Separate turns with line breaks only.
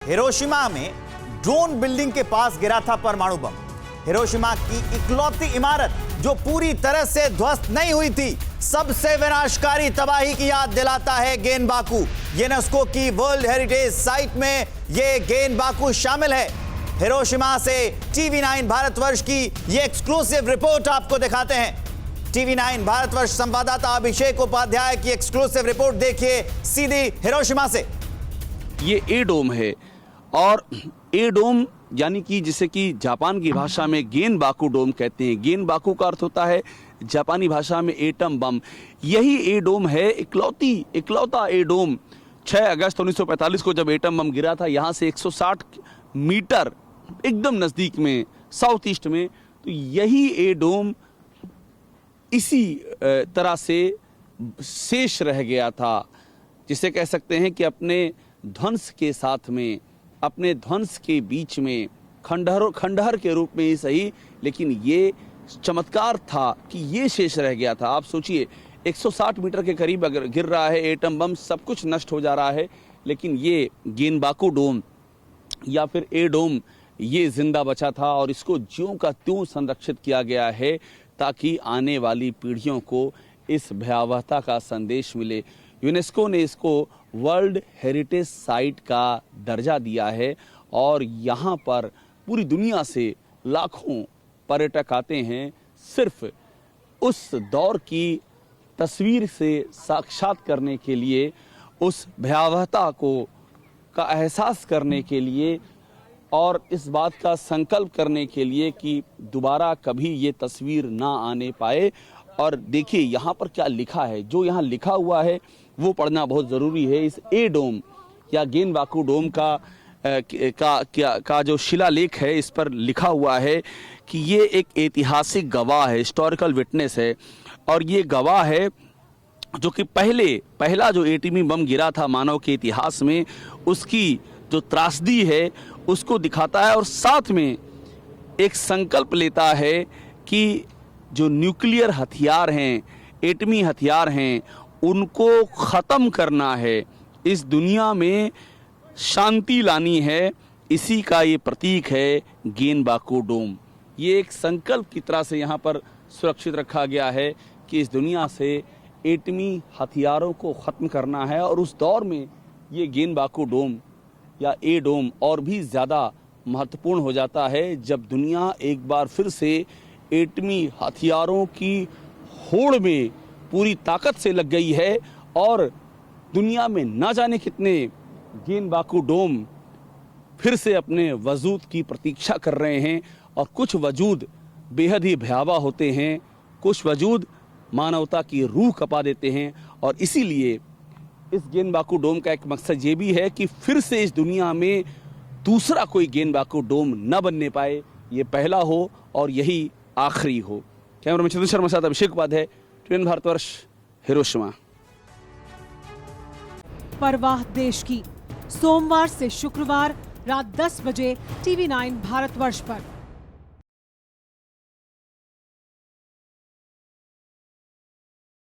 Hiroshima में drone building के पास गिरा था परमाणु बम। हिरोशिमा की इकलौती इमारत जो पूरी तरह से ध्वस्त नहीं हुई थी, सबसे विनाशकारी तबाही की याद दिलाता है गेनबाकू। यूनेस्को की वर्ल्ड हेरिटेज साइट में यह गेनबाकू शामिल है। हिरोशिमा से टीवी9 भारतवर्ष की यह एक्सक्लूसिव रिपोर्ट आपको दिखाते हैं। टीवी9 भारतवर्ष संवाददाता अभिषेक उपाध्याय की एक्सक्लूसिव रिपोर्ट देखिए सीधी हिरोशिमा से।
ये ए डोम है और ए डोम यानी कि जिसे कि जापान की भाषा में गेनबाकू डोम कहते हैं। गेनबाकू का अर्थ होता है जापानी भाषा में एटम बम। यही ए डोम है, इकलौता ए डोम। 6 अगस्त 1945 को जब एटम बम गिरा था यहाँ से 160 मीटर एकदम नज़दीक में साउथ ईस्ट में, तो यही ए डोम इसी तरह से शेष रह गया था, जिसे कह सकते हैं कि अपने ध्वंस के साथ में, अपने ध्वंस के बीच में खंडहर के रूप में ही सही, लेकिन ये चमत्कार था कि ये शेष रह गया था। आप सोचिए 160 मीटर के करीब अगर गिर रहा है एटम बम, सब कुछ नष्ट हो जा रहा है, लेकिन ये गेनबाकू डोम या फिर ए डोम ये जिंदा बचा था और इसको ज्यों का त्यों संरक्षित किया गया है ताकि आने वाली पीढ़ियों को इस भयावहता का संदेश मिले। यूनेस्को ने इसको वर्ल्ड हेरिटेज साइट का दर्जा दिया है और यहाँ पर पूरी दुनिया से लाखों पर्यटक आते हैं सिर्फ उस दौर की तस्वीर से साक्षात करने के लिए, उस भयावहता का एहसास करने के लिए और इस बात का संकल्प करने के लिए कि दोबारा कभी ये तस्वीर ना आने पाए। और देखिए यहाँ पर क्या लिखा है, जो यहाँ लिखा हुआ है वो पढ़ना बहुत ज़रूरी है। इस ए डोम या गेनबाकू डोम का जो शिलालेख है, इस पर लिखा हुआ है कि ये एक ऐतिहासिक गवाह है, हिस्टोरिकल विटनेस है। और ये गवाह है जो कि पहला जो एटमी बम गिरा था मानव के इतिहास में, उसकी जो त्रासदी है उसको दिखाता है और साथ में एक संकल्प लेता है कि जो न्यूक्लियर हथियार हैं, एटमी हथियार हैं, उनको ख़त्म करना है, इस दुनिया में शांति लानी है। इसी का ये प्रतीक है गेनबाकू डोम। ये एक संकल्प की तरह से यहाँ पर सुरक्षित रखा गया है कि इस दुनिया से एटमी हथियारों को ख़त्म करना है। और उस दौर में ये गेनबाकू डोम या ए डोम और भी ज़्यादा महत्वपूर्ण हो जाता है जब दुनिया एक बार फिर से एटमी हथियारों की होड़ में पूरी ताकत से लग गई है और दुनिया में ना जाने कितने गेनबाकू डोम फिर से अपने वजूद की प्रतीक्षा कर रहे हैं। और कुछ वजूद बेहद ही भयावह होते हैं, कुछ वजूद मानवता की रूह कपा देते हैं। और इसीलिए इस गेनबाकू डोम का एक मकसद ये भी है कि फिर से इस दुनिया में दूसरा कोई गेनबाकू डोम न बनने पाए, ये पहला हो और यही आखिरी हो। कैमरामैन चंद्र शर्मा साथ अभिषेक उपाध्याय, टीवी9 भारतवर्ष, हिरोशिमा।
परवाह देश की, सोमवार से शुक्रवार रात 10 बजे टीवी9 भारतवर्ष पर।